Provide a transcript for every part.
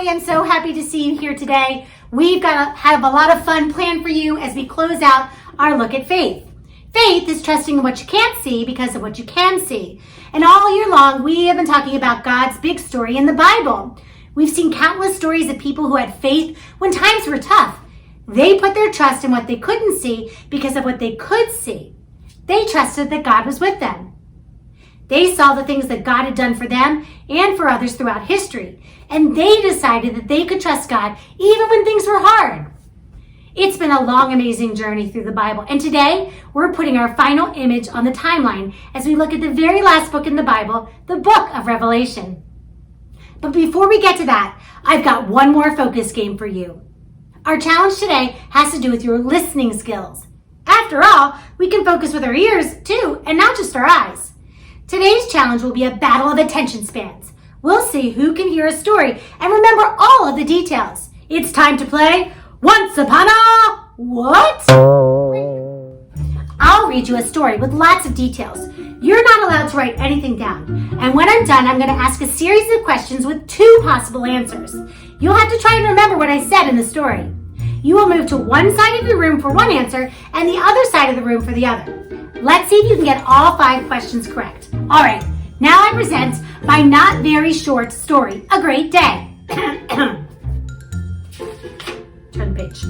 I am so happy to see you here today. We've got to have a lot of fun planned for you as we close out our look at faith. Faith is trusting in what you can't see because of what you can see. And all year long, we have been talking about God's big story in the Bible. We've seen countless stories of people who had faith when times were tough. They put their trust in what they couldn't see because of what they could see. They trusted that God was with them. They saw the things that God had done for them and for others throughout history, and they decided that they could trust God even when things were hard. It's been a long, amazing journey through the Bible, and today we're putting our final image on the timeline as we look at the very last book in the Bible, the book of Revelation. But before we get to that, I've got one more focus game for you. Our challenge today has to do with your listening skills. After all, we can focus with our ears too, and not just our eyes. Today's challenge will be a battle of attention spans. We'll see who can hear a story and remember all of the details. It's time to play Once Upon a What? I'll read you a story with lots of details. You're not allowed to write anything down. And when I'm done, I'm going to ask a series of questions with 2 possible answers. You'll have to try and remember what I said in the story. You will move to one side of the room for one answer and the other side of the room for the other. Let's see if you can get all 5 questions correct. All right, now I present my not very short story, A Great Day. Turn the page.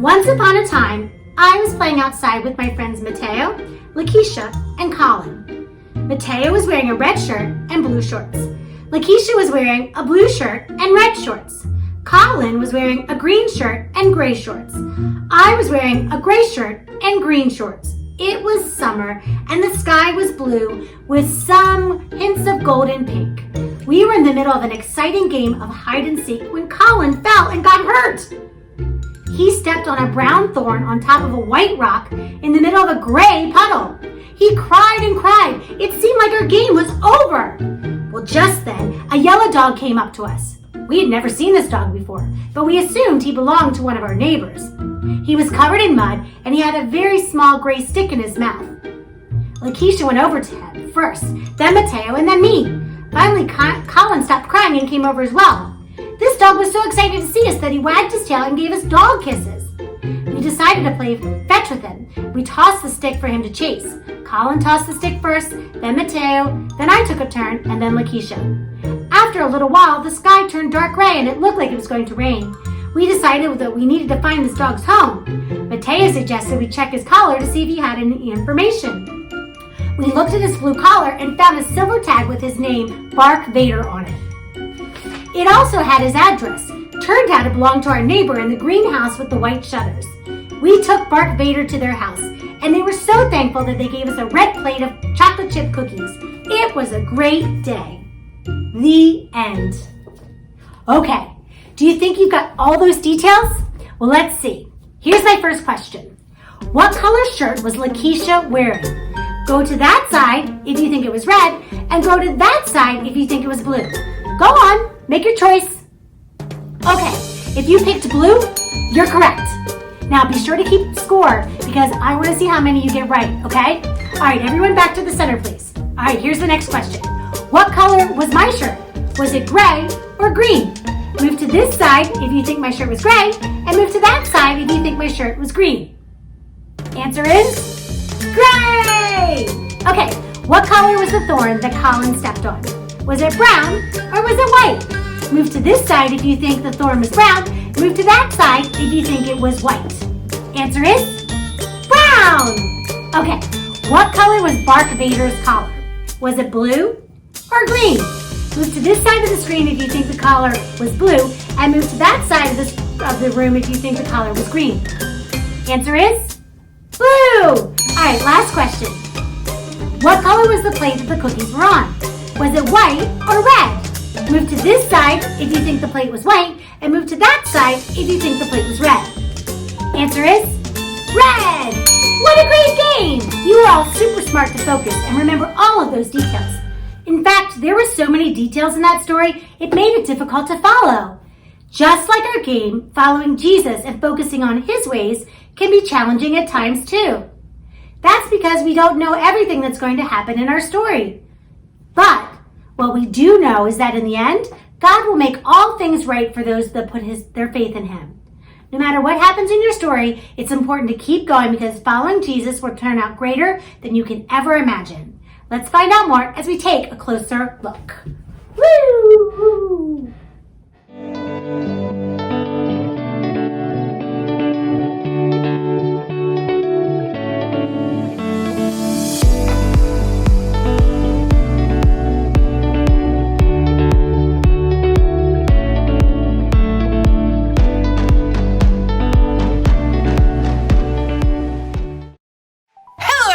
Once upon a time, I was playing outside with my friends Mateo, Lakeisha, and Colin. Mateo was wearing a red shirt and blue shorts. Lakeisha was wearing a blue shirt and red shorts. Colin was wearing a green shirt and gray shorts. I was wearing a gray shirt and green shorts. It was summer and the sky was blue with some hints of gold and pink. We were in the middle of an exciting game of hide and seek when Colin fell and got hurt. He stepped on a brown thorn on top of a white rock in the middle of a gray puddle. He cried and cried. It seemed like our game was over. Well, just then, a yellow dog came up to us. We had never seen this dog before, but we assumed he belonged to one of our neighbors. He was covered in mud, and he had a very small gray stick in his mouth. Lakeisha went over to him first, then Mateo, and then me. Finally, Colin stopped crying and came over as well. This dog was so excited to see us that he wagged his tail and gave us dog kisses. We decided to play fetch with him. We tossed the stick for him to chase. Colin tossed the stick first, then Mateo, then I took a turn, and then Lakeisha. After a little while, the sky turned dark gray and it looked like it was going to rain. We decided that we needed to find this dog's home. Mateo suggested we check his collar to see if he had any information. We looked at his blue collar and found a silver tag with his name, Bark Vader, on it. It also had his address. Turned out it belonged to our neighbor in the greenhouse with the white shutters. We took Bark Vader to their house, and they were so thankful that they gave us a red plate of chocolate chip cookies. It was a great day. The end. Okay. Do you think you've got all those details? Well, let's see. Here's my first question. What color shirt was Lakeisha wearing? Go to that side if you think it was red, and go to that side if you think it was blue. Go on, make your choice. Okay, if you picked blue, you're correct. Now be sure to keep score because I want to see how many you get right, okay? All right, everyone back to the center, please. All right, here's the next question. What color was my shirt? Was it gray or green? Move to this side if you think my shirt was gray, and move to that side if you think my shirt was green. Answer is gray! Okay, what color was the thorn that Colin stepped on? Was it brown or was it white? Move to this side if you think the thorn was brown, move to that side if you think it was white. Answer is brown! Okay, what color was Bark Vader's collar? Was it blue or green? Move to this side of the screen if you think the collar was blue, and move to that side of the room if you think the collar was green. Answer is blue! Alright, last question. What color was the plate that the cookies were on? Was it white or red? Move to this side if you think the plate was white, and move to that side if you think the plate was red. Answer is red! What a great game! You were all super smart to focus and remember all of those details. In fact, there were so many details in that story, it made it difficult to follow. Just like our game, following Jesus and focusing on his ways can be challenging at times too. That's because we don't know everything that's going to happen in our story. But what we do know is that in the end, God will make all things right for those that put their faith in him. No matter what happens in your story, it's important to keep going because following Jesus will turn out greater than you can ever imagine. Let's find out more as we take a closer look. Woo!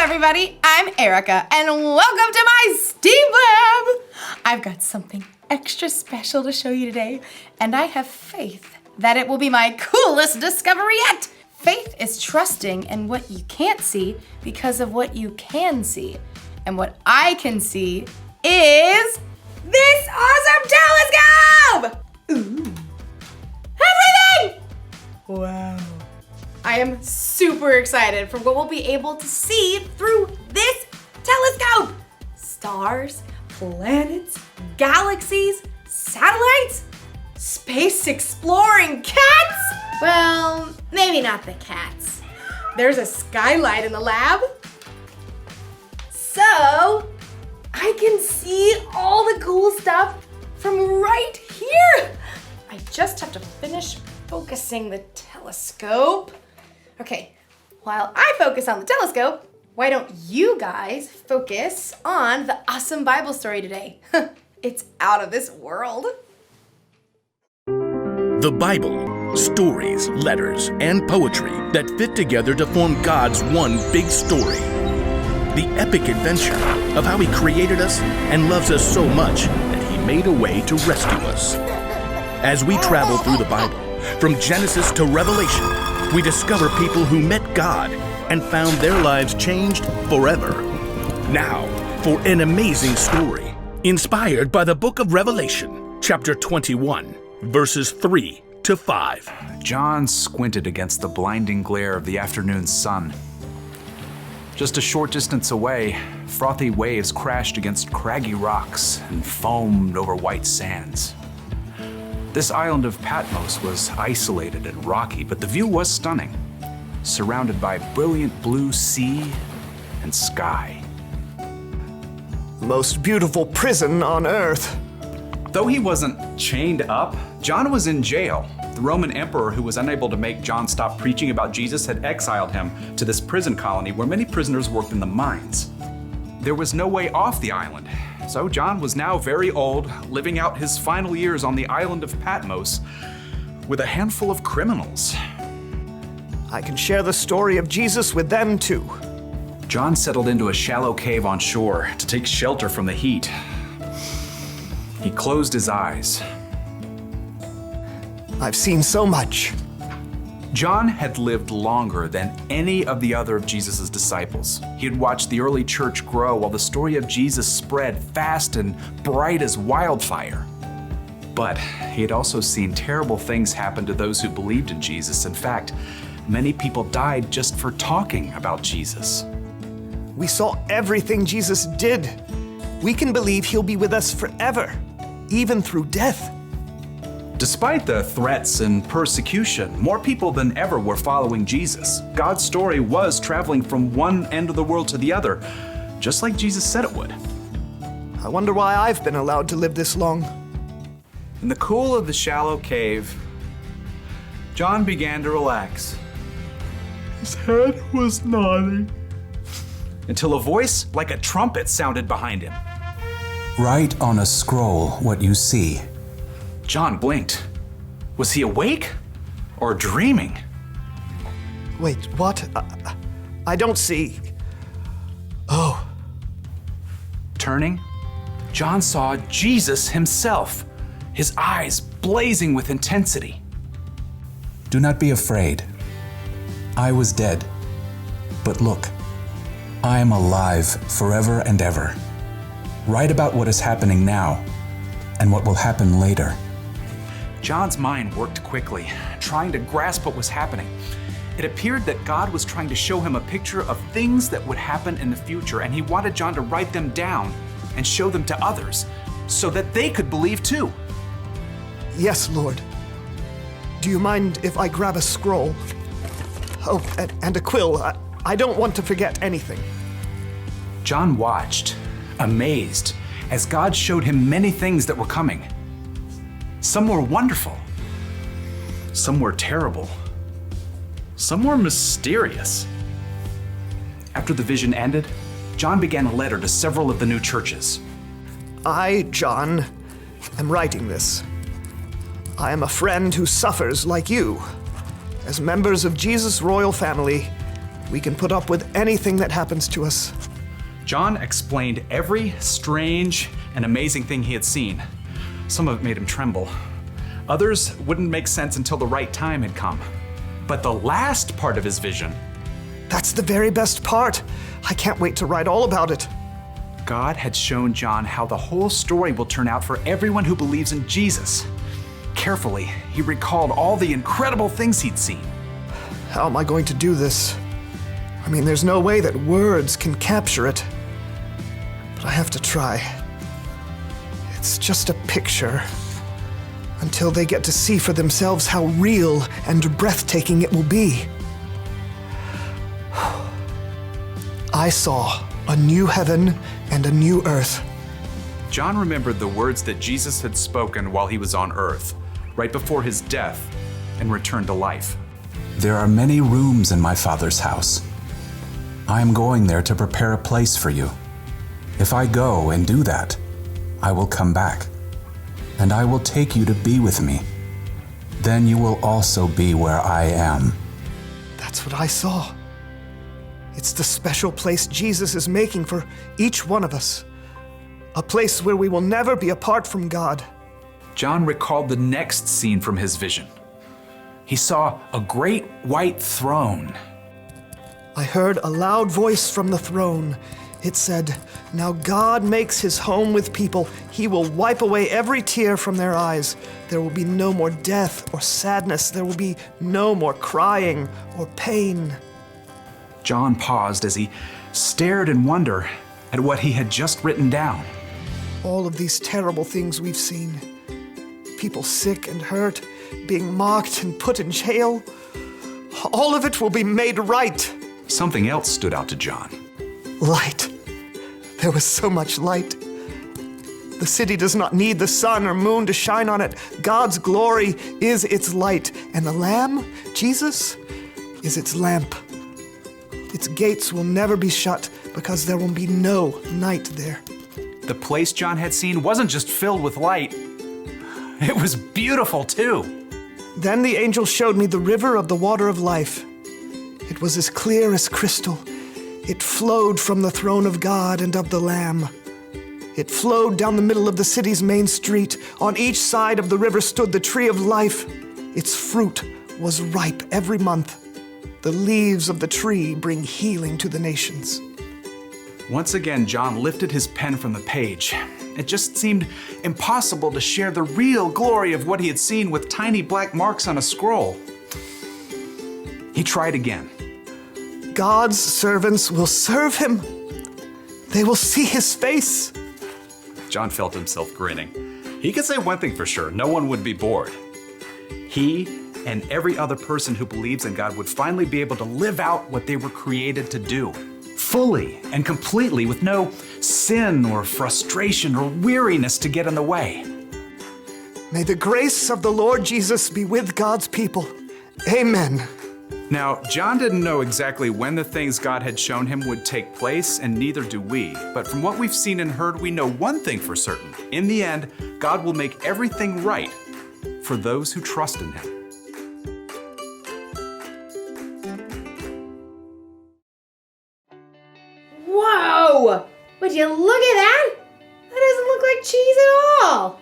Everybody, I'm Erica, and welcome to my STEAM Lab! I've got something extra special to show you today, and I have faith that it will be my coolest discovery yet! Faith is trusting in what you can't see because of what you can see. And what I can see is this awesome telescope! Ooh. Everything! Wow. I am super excited for what we'll be able to see through this telescope. Stars, planets, galaxies, satellites, space exploring cats. Well, maybe not the cats. There's a skylight in the lab. So I can see all the cool stuff from right here. I just have to finish focusing the telescope. Okay, while I focus on the telescope, why don't you guys focus on the awesome Bible story today? It's out of this world. The Bible, stories, letters, and poetry that fit together to form God's one big story. The epic adventure of how He created us and loves us so much that He made a way to rescue us. As we travel through the Bible, from Genesis to Revelation, we discover people who met God and found their lives changed forever. Now, for an amazing story, inspired by the book of Revelation, chapter 21, verses 3 to 5. John squinted against the blinding glare of the afternoon sun. Just a short distance away, frothy waves crashed against craggy rocks and foamed over white sands. This island of Patmos was isolated and rocky, but the view was stunning, surrounded by brilliant blue sea and sky. Most beautiful prison on earth. Though he wasn't chained up, John was in jail. The Roman emperor, who was unable to make John stop preaching about Jesus, had exiled him to this prison colony where many prisoners worked in the mines. There was no way off the island, so John was now very old, living out his final years on the island of Patmos with a handful of criminals. I can share the story of Jesus with them too. John settled into a shallow cave on shore to take shelter from the heat. He closed his eyes. I've seen so much. John had lived longer than any of the other of Jesus' disciples. He had watched the early church grow while the story of Jesus spread fast and bright as wildfire. But he had also seen terrible things happen to those who believed in Jesus. In fact, many people died just for talking about Jesus. We saw everything Jesus did. We can believe He'll be with us forever, even through death. Despite the threats and persecution, more people than ever were following Jesus. God's story was traveling from one end of the world to the other, just like Jesus said it would. I wonder why I've been allowed to live this long. In the cool of the shallow cave, John began to relax. His head was nodding, until a voice like a trumpet sounded behind him. Write on a scroll what you see. John blinked. Was he awake or dreaming? Wait, what? I don't see. Oh. Turning, John saw Jesus himself, his eyes blazing with intensity. Do not be afraid. I was dead, but look, I am alive forever and ever. Write about what is happening now and what will happen later. John's mind worked quickly, trying to grasp what was happening. It appeared that God was trying to show him a picture of things that would happen in the future, and he wanted John to write them down and show them to others so that they could believe too. Yes, Lord. Do you mind if I grab a scroll? Oh, and a quill. I don't want to forget anything. John watched, amazed, as God showed him many things that were coming. Some were wonderful. Some were terrible. Some were mysterious. After the vision ended, John began a letter to several of the new churches. I, John, am writing this. I am a friend who suffers like you. As members of Jesus' royal family, we can put up with anything that happens to us. John explained every strange and amazing thing he had seen. Some of it made him tremble. Others wouldn't make sense until the right time had come. But the last part of his vision, That's the very best part. I can't wait to write all about it. God had shown John how the whole story will turn out for everyone who believes in Jesus. Carefully, he recalled all the incredible things he'd seen. How am I going to do this? I mean, there's no way that words can capture it. But I have to try. It's just a picture. Until they get to see for themselves how real and breathtaking it will be. I saw a new heaven and a new earth. John remembered the words that Jesus had spoken while he was on earth, right before his death and return to life. There are many rooms in my Father's house. I am going there to prepare a place for you. If I go and do that, I will come back, and I will take you to be with me. Then you will also be where I am. That's what I saw. It's the special place Jesus is making for each one of us. A place where we will never be apart from God. John recalled the next scene from his vision. He saw a great white throne. I heard a loud voice from the throne. It said, "Now God makes his home with people. He will wipe away every tear from their eyes. There will be no more death or sadness. There will be no more crying or pain." John paused as he stared in wonder at what he had just written down. All of these terrible things we've seen. People sick and hurt, being mocked and put in jail. All of it will be made right. Something else stood out to John. Light. There was so much light. The city does not need the sun or moon to shine on it. God's glory is its light, and the Lamb, Jesus, is its lamp. Its gates will never be shut because there will be no night there. The place John had seen wasn't just filled with light, it was beautiful too. Then the angel showed me the river of the water of life. It was as clear as crystal. It flowed from the throne of God and of the Lamb. It flowed down the middle of the city's main street. On each side of the river stood the tree of life. Its fruit was ripe every month. The leaves of the tree bring healing to the nations. Once again, John lifted his pen from the page. It just seemed impossible to share the real glory of what he had seen with tiny black marks on a scroll. He tried again. God's servants will serve him. They will see his face. John felt himself grinning. He could say one thing for sure, no one would be bored. He and every other person who believes in God would finally be able to live out what they were created to do, fully and completely, with no sin or frustration or weariness to get in the way. May the grace of the Lord Jesus be with God's people. Amen. Now, John didn't know exactly when the things God had shown him would take place, and neither do we. But from what we've seen and heard, we know one thing for certain. In the end, God will make everything right for those who trust in him. Whoa! Would you look at that? That doesn't look like cheese at all.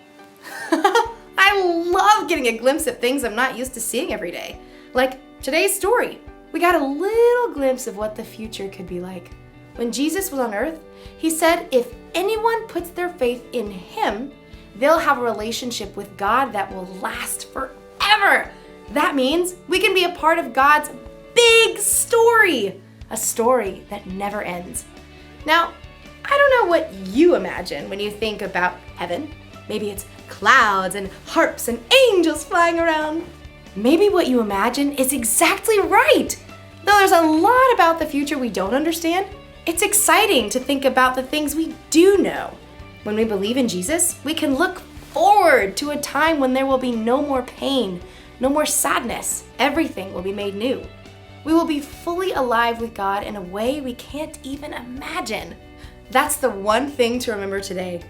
I love getting a glimpse of things I'm not used to seeing every day. Like today's story. We got a little glimpse of what the future could be like. When Jesus was on earth, he said if anyone puts their faith in him, they'll have a relationship with God that will last forever. That means we can be a part of God's big story, a story that never ends. Now, I don't know what you imagine when you think about heaven. Maybe it's clouds and harps and angels flying around. Maybe what you imagine is exactly right. Though there's a lot about the future we don't understand, it's exciting to think about the things we do know. When we believe in Jesus, we can look forward to a time when there will be no more pain, no more sadness. Everything will be made new. We will be fully alive with God in a way we can't even imagine. That's the one thing to remember today.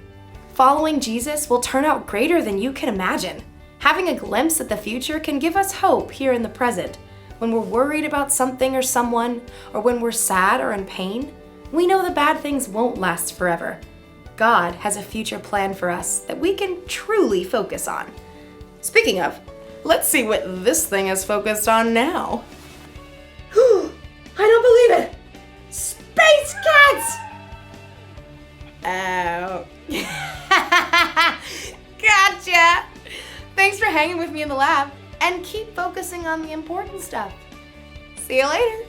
Following Jesus will turn out greater than you can imagine. Having a glimpse at the future can give us hope here in the present. When we're worried about something or someone, or when we're sad or in pain, we know the bad things won't last forever. God has a future plan for us that we can truly focus on. Speaking of, let's see what this thing is focused on now. I don't believe it! Space cats! Oh. Gotcha! Thanks for hanging with me in the lab, and keep focusing on the important stuff. See you later!